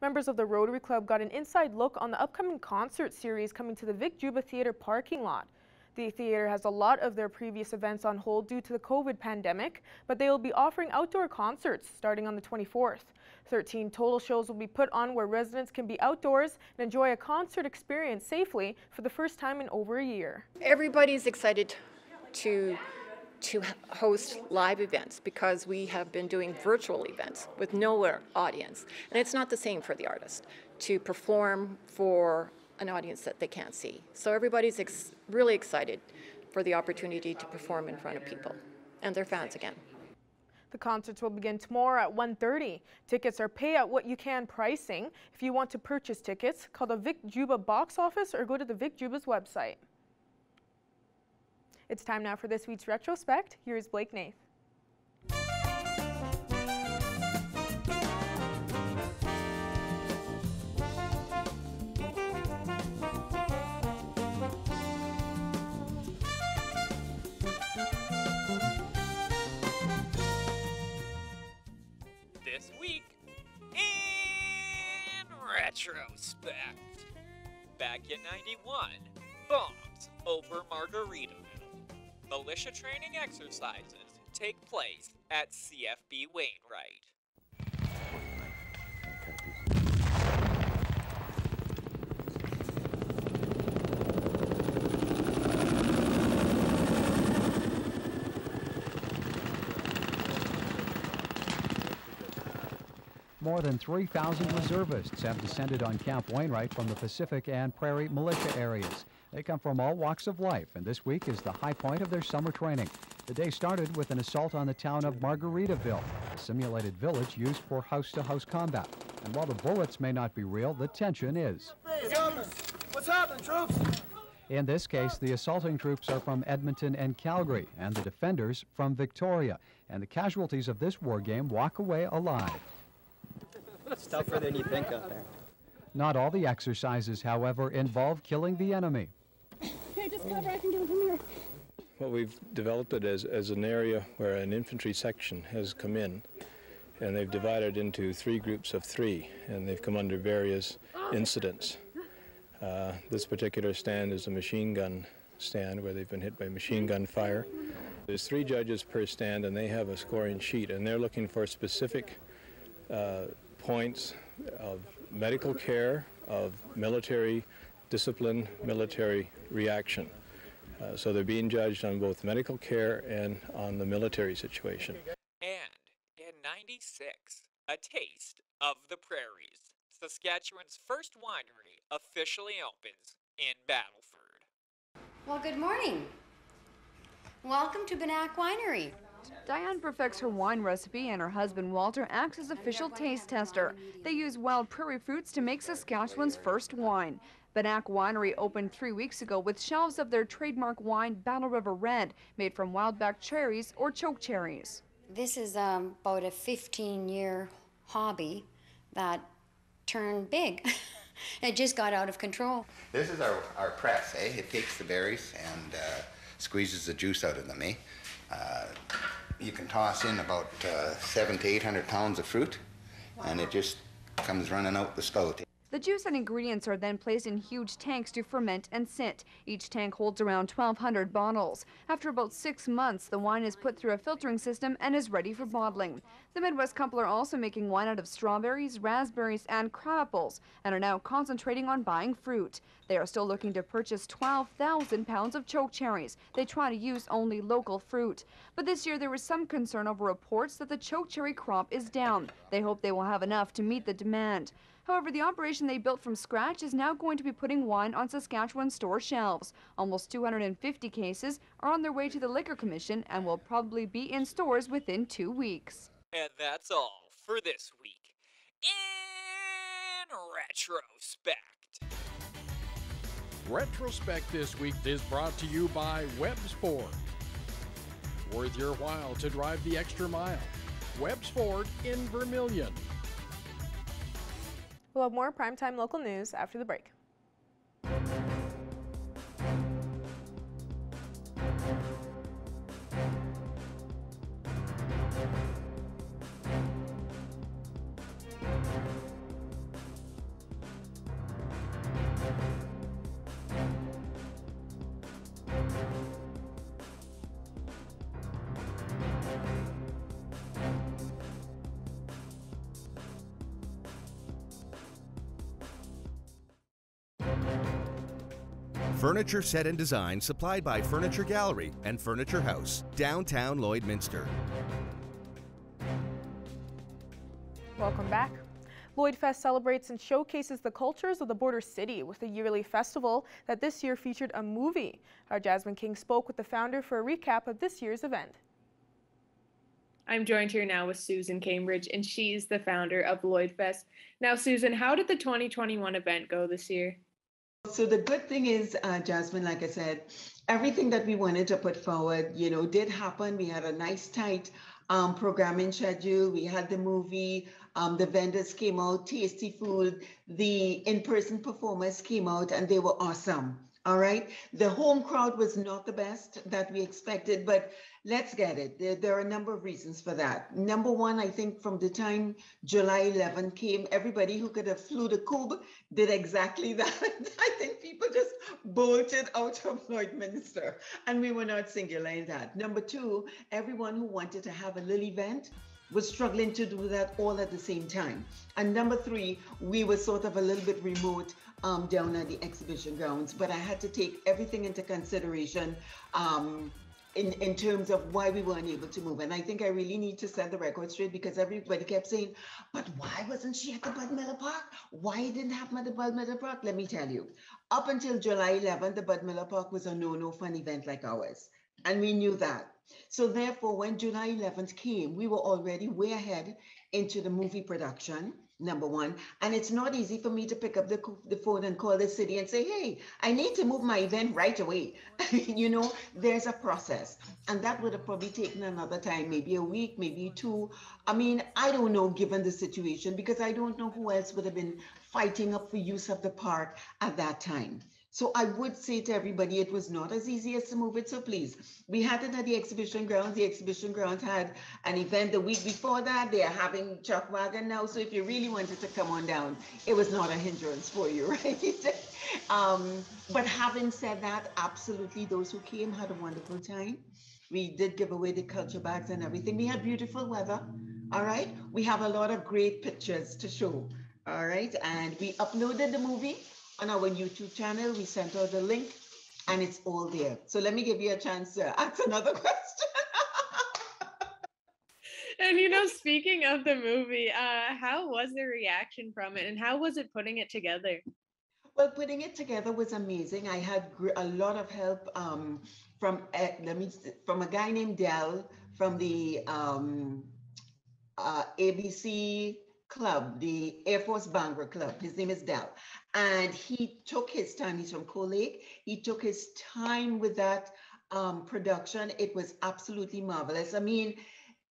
Members of the Rotary Club got an inside look on the upcoming concert series coming to the Vic Juba Theatre parking lot. The theatre has a lot of their previous events on hold due to the COVID pandemic, but they will be offering outdoor concerts starting on the 24th. 13 total shows will be put on where residents can be outdoors and enjoy a concert experience safely for the first time in over a year. Everybody's excited to host live events because we have been doing virtual events with no audience. And it's not the same for the artist to perform for an audience that they can't see. So everybody's really excited for the opportunity to perform in front of people and their fans again. The concerts will begin tomorrow at 1:30. Tickets are pay at what you can pricing. If you want to purchase tickets, call the Vic Juba box office or go to the Vic Juba's website. It's time now for this week's Retrospect. Here's Blake Nath. This week in Retrospect. Back in '91, bombs over Margaritaville. Militia training exercises take place at CFB Wainwright. More than 3,000 reservists have descended on Camp Wainwright from the Pacific and Prairie militia areas. They come from all walks of life, and this week is the high point of their summer training. The day started with an assault on the town of Margaritaville, a simulated village used for house-to-house combat. And while the bullets may not be real, the tension is. What's happening, troops? In this case, the assaulting troops are from Edmonton and Calgary, and the defenders from Victoria. And the casualties of this war game walk away alive. It's tougher than you think out there. Not all the exercises, however, involve killing the enemy. Okay, just cover, I can do it from here. Well, we've developed it as an area where an infantry section has come in, and they've divided into 3 groups of 3, and they've come under various incidents. This particular stand is a machine gun stand where they've been hit by machine gun fire. There's 3 judges per stand, and they have a scoring sheet, and they're looking for specific points of medical care, of military discipline, military reaction. So they're being judged on both medical care and on the military situation. And in '96, a taste of the prairies. Saskatchewan's first winery officially opens in Battleford. Well, good morning. Welcome to Cpca Winery. Diane perfects her wine recipe and her husband Walter acts as official taste tester. They use wild prairie fruits to make Saskatchewan's first wine. Cpca Winery opened 3 weeks ago with shelves of their trademark wine Battle River Red, made from wild-backed cherries or choke cherries. This is about a 15-year hobby that turned big. It just got out of control. This is our press, eh? It takes the berries and squeezes the juice out of them, eh? You can toss in about 700 to 800 pounds of fruit, and it just comes running out the spout. The juice and ingredients are then placed in huge tanks to ferment and sit. Each tank holds around 1,200 bottles. After about 6 months, the wine is put through a filtering system and is ready for bottling. The Midwest couple are also making wine out of strawberries, raspberries, and crabapples, and are now concentrating on buying fruit. They are still looking to purchase 12,000 pounds of choke cherries. They try to use only local fruit. But this year there was some concern over reports that the choke cherry crop is down. They hope they will have enough to meet the demand. However, the operation they built from scratch is now going to be putting wine on Saskatchewan store shelves. Almost 250 cases are on their way to the Liquor Commission and will probably be in stores within 2 weeks. And that's all for this week in Retrospect. Retrospect this week is brought to you by Webb's Ford. Worth your while to drive the extra mile. Webb's Ford in Vermilion. We'll have more primetime local news after the break. Furniture set and design supplied by Furniture Gallery and Furniture House, downtown Lloydminster. Welcome back. Lloydfest celebrates and showcases the cultures of the border city with a yearly festival that this year featured a movie. Our Jasmine King spoke with the founder for a recap of this year's event. I'm joined here now with Susan Cambridge, and she's the founder of Lloydfest. Now, Susan, how did the 2021 event go this year? So the good thing is, Jasmine, like I said, everything that we wanted to put forward, did happen. We had a nice, tight programming schedule. We had the movie, the vendors came out, tasty food, the in-person performers came out, and they were awesome. All right. The home crowd was not the best that we expected, but let's get it. There are a number of reasons for that. Number one, I think from the time July 11th came, everybody who could have flew the Cube did exactly that. I think people just bolted out of Lloydminster, and we were not singular in that. Number two, everyone who wanted to have a little event was struggling to do that all at the same time. And number three, we were sort of a little bit remote down at the exhibition grounds, but I had to take everything into consideration in terms of why we weren't able to move. And I think I really need to set the record straight, because everybody kept saying, but why wasn't she at the Bud Miller Park? Why didn't happen at the Bud Miller Park? Let me tell you, up until July 11th, the Bud Miller Park was a no fun event like ours. And we knew that. So therefore, when July 11th came, we were already way ahead into the movie production, number one. And it's not easy for me to pick up the phone and call the city and say, hey, I need to move my event right away. There's a process. And that would have probably taken another time, maybe a week, maybe two. I mean, I don't know, given the situation, because I don't know who else would have been fighting up for use of the park at that time. So I would say to everybody, it was not as easy as to move it. So please, we had it at the exhibition grounds. The exhibition grounds had an event the week before that. They are having Chuck Wagon now. So if you really wanted to come on down, it was not a hindrance for you, right? But having said that, absolutely, those who came had a wonderful time. We did give away the culture bags and everything. We had beautiful weather, all right? We have a lot of great pictures to show, all right? And we uploaded the movie on our YouTube channel. We sent out the link and it's all there. So let me give you a chance to ask another question. And speaking of the movie, how was the reaction from it, and how was it putting it together? Well, putting it together was amazing. I had a lot of help from a guy named Del from the ABC Club, the Air Force Bangor Club. His name is Del. And he took his time. He's from Coal Lake. He took his time with that production. It was absolutely marvelous. I mean,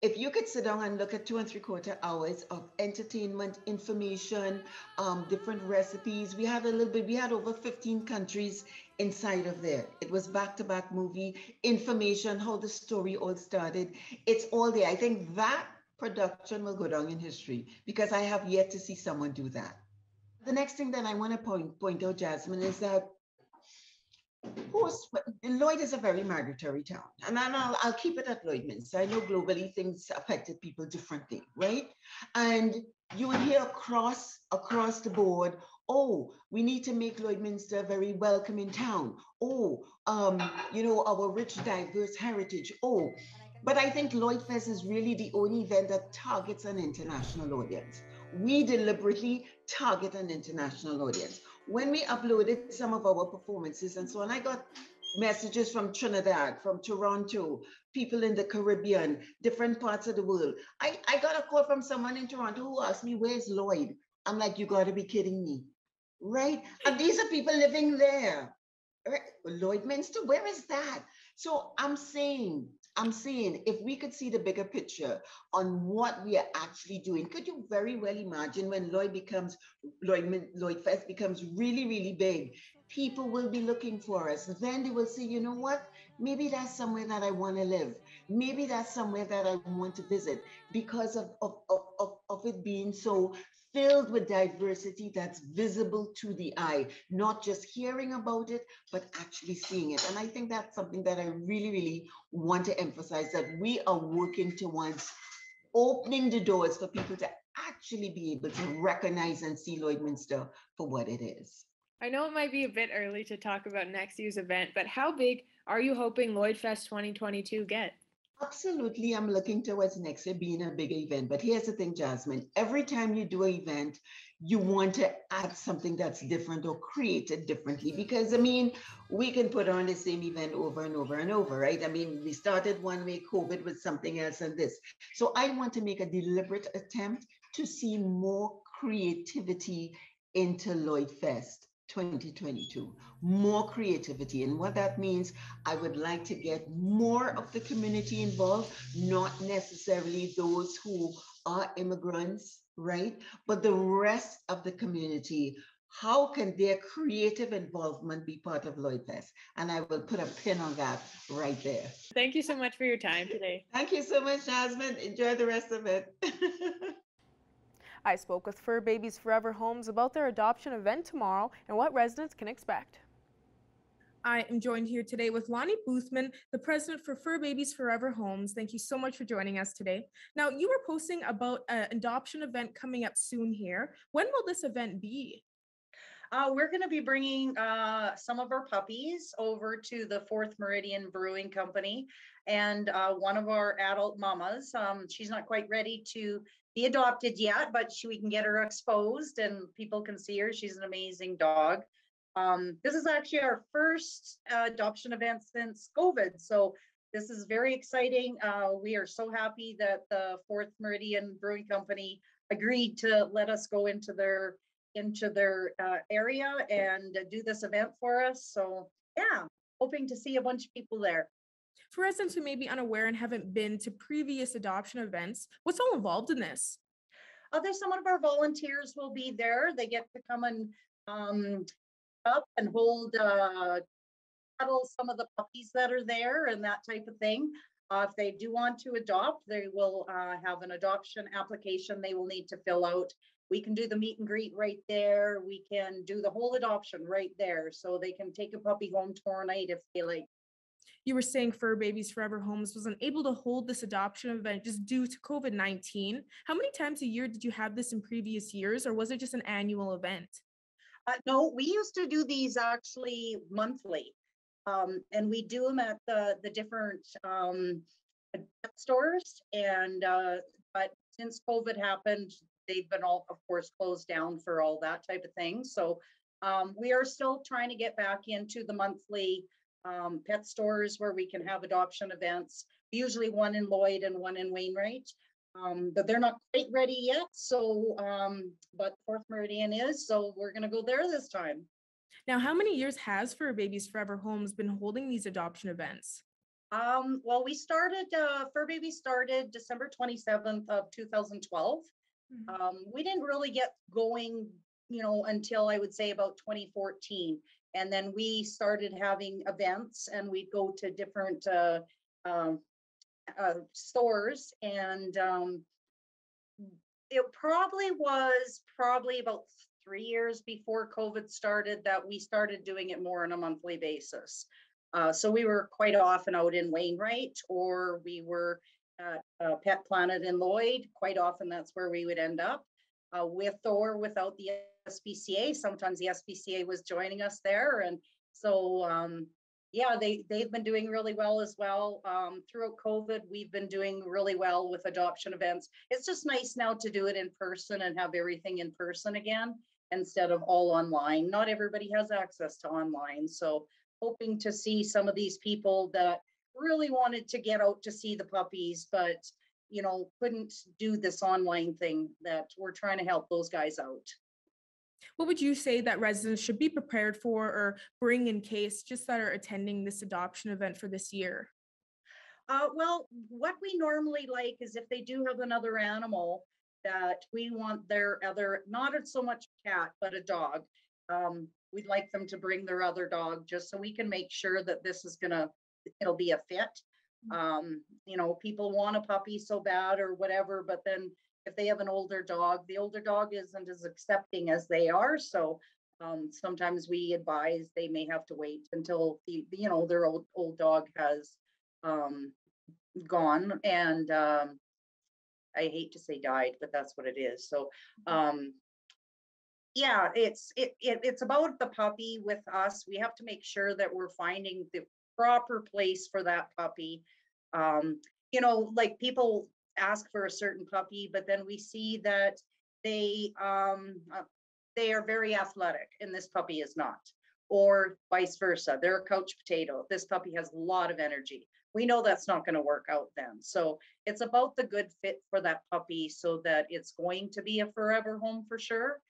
if you could sit down and look at 2 3/4 hours of entertainment, information, different recipes. We had over 15 countries inside of there. It was back-to-back movie, information, how the story all started. It's all there. I think that production will go down in history, because I have yet to see someone do that. The next thing that I want to point out, Jasmine, is that Lloyd is a very migratory town, and I'll keep it at Lloydminster. I know globally things affected people differently, right? And you would hear across the board, oh, we need to make Lloydminster a very welcoming town. Oh, our rich, diverse heritage. Oh, but I think Lloydfest is really the only event that targets an international audience. We deliberately target an international audience. When we uploaded some of our performances and so on, I got messages from Trinidad, from Toronto, people in the Caribbean, different parts of the world. I got a call from someone in Toronto who asked me, where's Lloyd? I'm like, you gotta be kidding me, right? And these are people living there. Right? Lloydminster, where is that? So I'm saying, if we could see the bigger picture on what we are actually doing, could you very well imagine when Lloydfest becomes really, really big, people will be looking for us. Then they will say, you know what? Maybe that's somewhere that I want to live. Maybe that's somewhere that I want to visit, because of it being so filled with diversity that's visible to the eye, not just hearing about it, but actually seeing it. And I think that's something that I really, really want to emphasize, that we are working towards opening the doors for people to actually be able to recognize and see Lloydminster for what it is. I know it might be a bit early to talk about next year's event, but how big are you hoping Lloydfest 2022 gets? Absolutely, I'm looking towards next year being a big event. But here's the thing, Jasmine, every time you do an event, you want to add something that's different or create it differently. Because, I mean, we can put on the same event over and over and over, right? I mean, we started one way, COVID with something else and this. So I want to make a deliberate attempt to see more creativity into Lloyd Fest 2022, more creativity. And what that means, I would like to get more of the community involved, not necessarily those who are immigrants, right? But the rest of the community. How can their creative involvement be part of Lloyd Fest? And I will put a pin on that right there. Thank you so much for your time today. Thank you so much, Jasmine. Enjoy the rest of it. I spoke with Fur Babies Forever Homes about their adoption event tomorrow and what residents can expect. I am joined here today with Lonnie Boothman, the president for Fur Babies Forever Homes. Thank you so much for joining us today. Now, you were posting about an adoption event coming up soon here. When will this event be? We're going to be bringing some of our puppies over to the Fourth Meridian Brewing Company, and one of our adult mamas. She's not quite ready to be adopted yet, but we can get her exposed and people can see her. She's an amazing dog. This is actually our first adoption event since COVID, so this is very exciting. We are so happy that the Fourth Meridian Brewing Company agreed to let us go into their area and do this event for us. So yeah, hoping to see a bunch of people there. For residents who may be unaware and haven't been to previous adoption events, what's all involved in this? There's some of our volunteers will be there. They get to come and up and hold cuddle some of the puppies that are there and that type of thing. If they do want to adopt, they will have an adoption application they will need to fill out. We can do the meet and greet right there. We can do the whole adoption right there. So they can take a puppy home tomorrow night if they like. You were saying Fur Babies Forever Homes was unable to hold this adoption event just due to COVID-19. How many times a year did you have this in previous years, or was it just an annual event? No, we used to do these actually monthly. And we do them at the different stores. And but since COVID happened, they've been all, of course, closed down for all that type of thing. So we are still trying to get back into the monthly pet stores where we can have adoption events, usually one in Lloyd and one in Wainwright. But they're not quite ready yet. So, but Fourth Meridian is, so we're going to go there this time. Now, how many years has Fur Babies Forever Homes been holding these adoption events? Well, we started, Fur Babies started December 27th of 2012. We didn't really get going, until I would say about 2014. And then we started having events and we'd go to different stores. And it was probably about 3 years before COVID started that we started doing it more on a monthly basis. So we were quite often out in Wainwright, or we were at Pet Planet in Lloyd. Quite often that's where we would end up, with or without the SPCA. Sometimes the SPCA was joining us there. And so, yeah, they've been doing really well as well. Throughout COVID, we've been doing really well with adoption events. It's just nice now to do it in person and have everything in person again, instead of all online. Not everybody has access to online. So hoping to see some of these people that really wanted to get out to see the puppies, but couldn't do this online thing, that we're trying to help those guys out. What would you say that residents should be prepared for or bring in case just that are attending this adoption event for this year? Well, what we normally like is if they do have another animal that we want their other, not so much a cat, but a dog. We'd like them to bring their other dog just so we can make sure that this is it'll be a fit. People want a puppy so bad or whatever, but then if they have an older dog, the older dog isn't as accepting as they are. So sometimes we advise they may have to wait until their old dog has gone, and I hate to say died, but that's what it is. So yeah, it's about the puppy with us. We have to make sure that we're finding the proper place for that puppy. You know, like people ask for a certain puppy, but then we see that they are very athletic and this puppy is not, or vice versa. They're a couch potato. This puppy has a lot of energy. We know that's not going to work out then. So it's about the good fit for that puppy so that it's going to be a forever home for sure.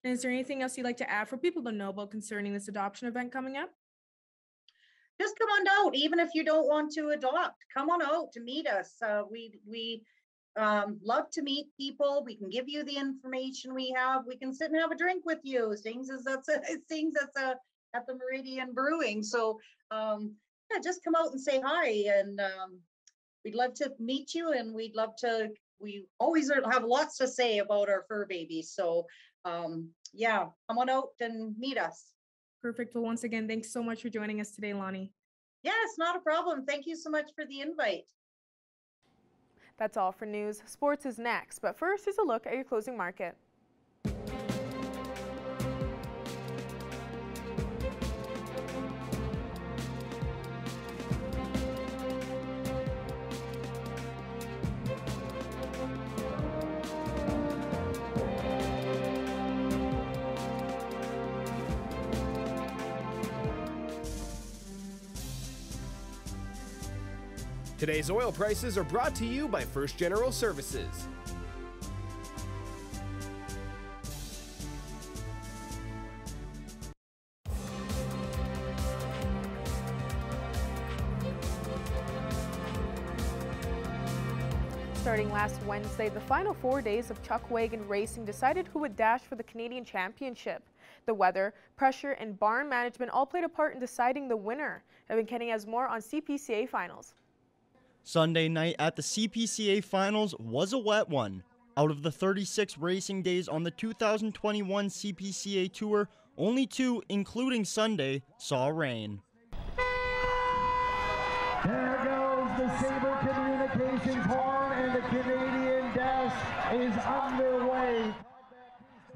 And is there anything else you'd like to add for people to know about concerning this adoption event coming up? Just come on out, even if you don't want to adopt. Come on out to meet us. We love to meet people. We can give you the information we have. We can sit and have a drink with you. Things that's at the Meridian Brewing. So yeah, just come out and say hi, and we'd love to meet you. And we always have lots to say about our fur babies. So yeah, come on out and meet us. Perfect. Well, once again, thanks so much for joining us today, Lonnie. Yes, not a problem. Thank you so much for the invite. That's all for news. Sports is next, but first is a look at your closing market. Today's oil prices are brought to you by First General Services. Starting last Wednesday, the final 4 days of chuck wagon racing decided who would dash for the Canadian Championship. The weather, pressure, and barn management all played a part in deciding the winner. Evan Kenny has more on CPCA Finals. Sunday night at the CPCA Finals was a wet one. Out of the 36 racing days on the 2021 CPCA Tour, only 2, including Sunday, saw rain. There goes the Sabre Communications horn, and the Canadian Dash is underway.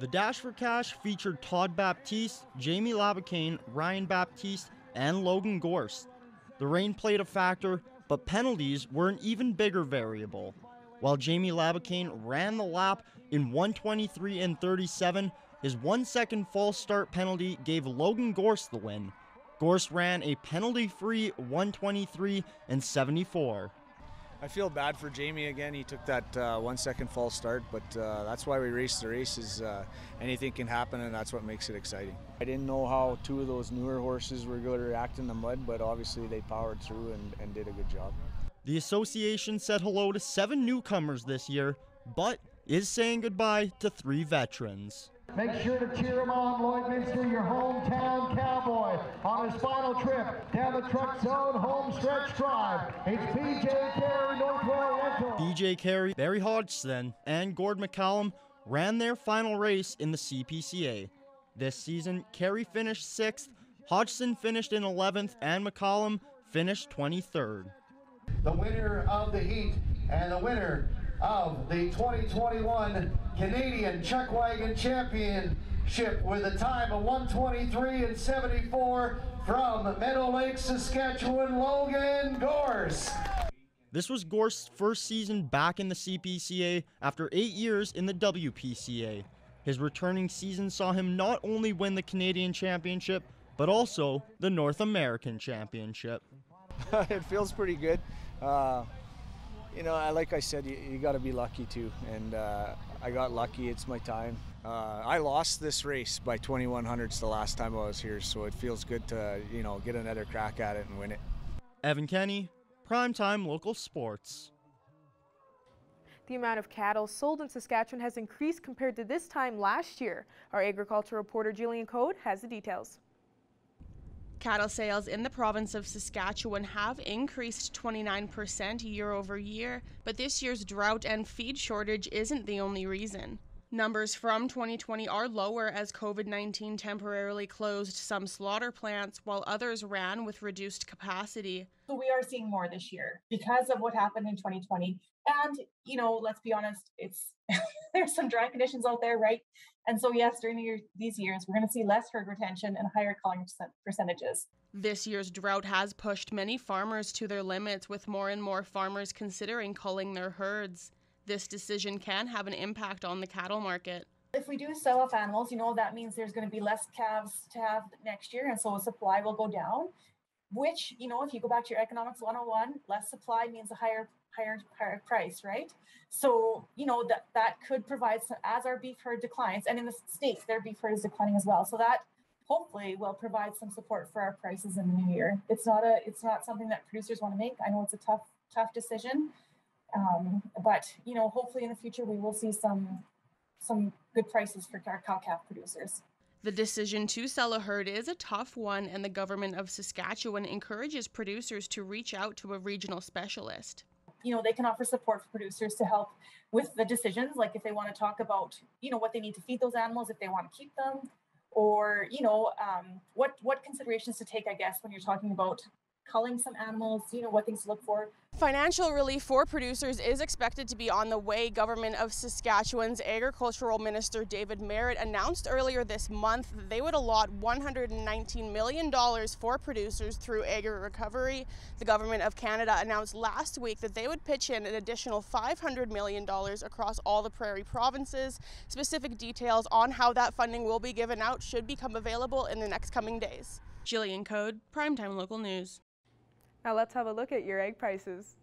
The Dash for Cash featured Todd Baptiste, Jamie Labacane, Ryan Baptiste, and Logan Gorst. The rain played a factor, but penalties were an even bigger variable. While Jamie Labacane ran the lap in 1:23 and 37, his 1-second false start penalty gave Logan Gorst the win. Gorst ran a penalty-free 1:23 and 74. I feel bad for Jamie again. He took that 1-second false start, but that's why we race the race. Is anything can happen, and that's what makes it exciting. I didn't know how 2 of those newer horses were going to react in the mud, but obviously they powered through and did a good job. The association said hello to 7 newcomers this year, but is saying goodbye to 3 veterans. Make sure to cheer him on, Lloydminster, your hometown cowboy, on his final trip down the truck zone home stretch drive. It's BJ Carey, Northwell Rental. BJ Carey, Barry Hodgson, and Gord McCallum ran their final race in the CPCA. This season, Carey finished 6th, Hodgson finished in 11th, and McCallum finished 23rd. The winner of the heat and the winner of the 2021 Canadian Chuck Wagon Championship with a time of 1:23 and 74 from Meadow Lake, Saskatchewan, Logan Gorst. This was Gorst's first season back in the CPCA after 8 years in the WPCA. His returning season saw him not only win the Canadian Championship, but also the North American Championship. It feels pretty good. You know, like I said, you got to be lucky too, and I got lucky. It's my time. I lost this race by 2100s the last time I was here, so it feels good to, you know, get another crack at it and win it. Evan Kenny, Primetime Local Sports. The amount of cattle sold in Saskatchewan has increased compared to this time last year. Our agriculture reporter Jillian Code has the details. Cattle sales in the province of Saskatchewan have increased 29% year over year, but this year's drought and feed shortage isn't the only reason. Numbers from 2020 are lower as COVID-19 temporarily closed some slaughter plants while others ran with reduced capacity. So we are seeing more this year because of what happened in 2020. And, you know, let's be honest, it's there's some dry conditions out there, right? And so, yes, during these years, we're going to see less herd retention and higher culling percentages. This year's drought has pushed many farmers to their limits, with more and more farmers considering culling their herds. This decision can have an impact on the cattle market. If we do sell off animals, you know, that means there's going to be less calves to have next year, and so supply will go down, which, you know, if you go back to your economics 101, less supply means a higher price, right? So, you know, that could provide some, as our beef herd declines, and in the States, their beef herd is declining as well. So that hopefully will provide some support for our prices in the new year. It's not something that producers want to make. I know it's a tough decision. But, you know, hopefully in the future we will see some good prices for our cow-calf producers. The decision to sell a herd is a tough one, and the government of Saskatchewan encourages producers to reach out to a regional specialist. You know, they can offer support for producers to help with the decisions, like if they want to talk about, you know, what they need to feed those animals, if they want to keep them, or, you know, what considerations to take, I guess, when you're talking about culling some animals, you know, what things to look for. Financial relief for producers is expected to be on the way. Government of Saskatchewan's Agricultural Minister David Merritt announced earlier this month that they would allot $119 million for producers through agri recovery. The Government of Canada announced last week that they would pitch in an additional $500 million across all the prairie provinces. Specific details on how that funding will be given out should become available in the next coming days. Jillian Code, Primetime Local News. Now let's have a look at your egg prices.